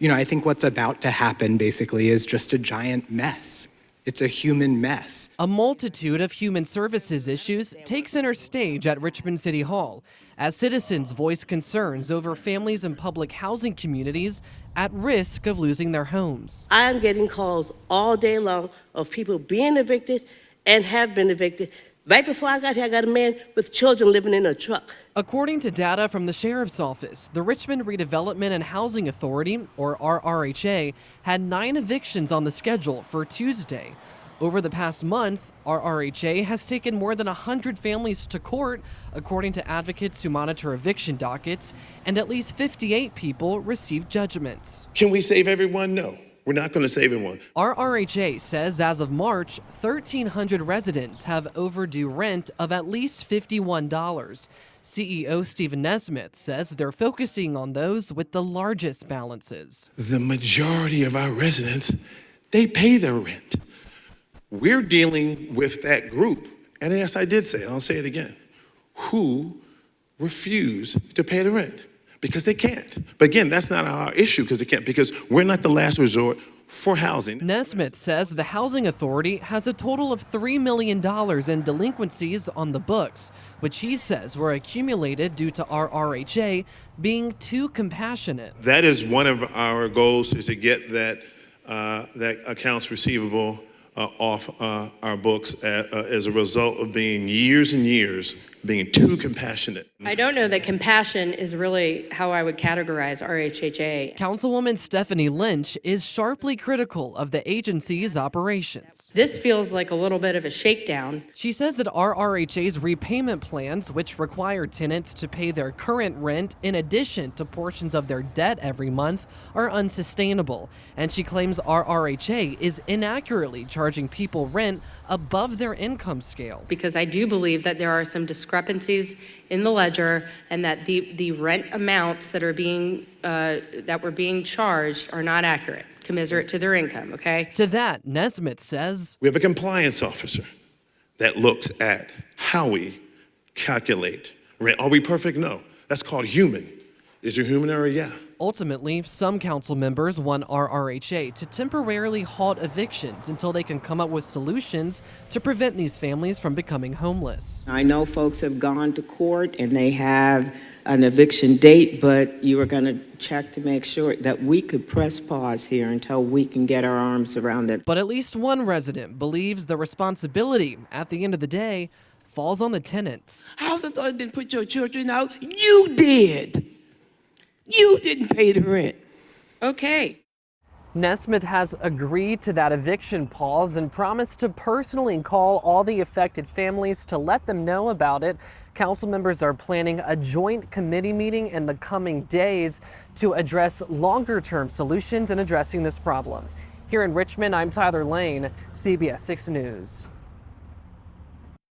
I think what's about to happen basically is just a giant mess. It's a human mess. A multitude of human services issues take center stage at Richmond City Hall as citizens voice concerns over families in public housing communities at risk of losing their homes. I'm getting calls all day long of people being evicted and have been evicted. Right before I got here, I got a man with children living in a truck. According to data from the Sheriff's Office, the Richmond Redevelopment and Housing Authority, or RRHA, had 9 evictions on the schedule for Tuesday. Over the past month, RRHA has taken more than 100 families to court, according to advocates who monitor eviction dockets, and at least 58 people received judgments. Can we save everyone? No. We're not going to save everyone. RRHA says as of March, 1,300 residents have overdue rent of at least $51. CEO Stephen Nesmith says they're focusing on those with the largest balances. The majority of our residents, they pay their rent. We're dealing with that group, and yes, I did say it, I'll say it again, who refuse to pay the rent because they can't. But again, that's not our issue because they can't, because we're not the last resort for housing. Nesmith says the Housing Authority has a total of $3 million in delinquencies on the books, which he says were accumulated due to RRHA being too compassionate. That is one of our goals, is to get that accounts receivable off our books as a result of being years and years being too compassionate. I don't know that compassion is really how I would categorize RHHA. Councilwoman Stephanie Lynch is sharply critical of the agency's operations. This feels like a little bit of a shakedown. She says that RRHA's repayment plans, which require tenants to pay their current rent in addition to portions of their debt every month, are unsustainable. And she claims RRHA is inaccurately charging people rent above their income scale. Because I do believe that there are some discrepancies in the ledger, and that the rent amounts that are that were being charged are not accurate, commensurate to their income, okay? To that, Nesmith says, we have a compliance officer that looks at how we calculate rent. Are we perfect? No. That's called human. Is there human error? Yeah. Ultimately, some council members want RRHA to temporarily halt evictions until they can come up with solutions to prevent these families from becoming homeless. I know folks have gone to court and they have an eviction date, but you were going to check to make sure that we could press pause here until we can get our arms around it. But at least one resident believes the responsibility, at the end of the day, falls on the tenants. Housing authority didn't put your children out. You did. You didn't pay the rent. Okay. Nesmith has agreed to that eviction pause and promised to personally call all the affected families to let them know about it. Council members are planning a joint committee meeting in the coming days to address longer-term solutions in addressing this problem. Here in Richmond, I'm Tyler Lane, CBS 6 News.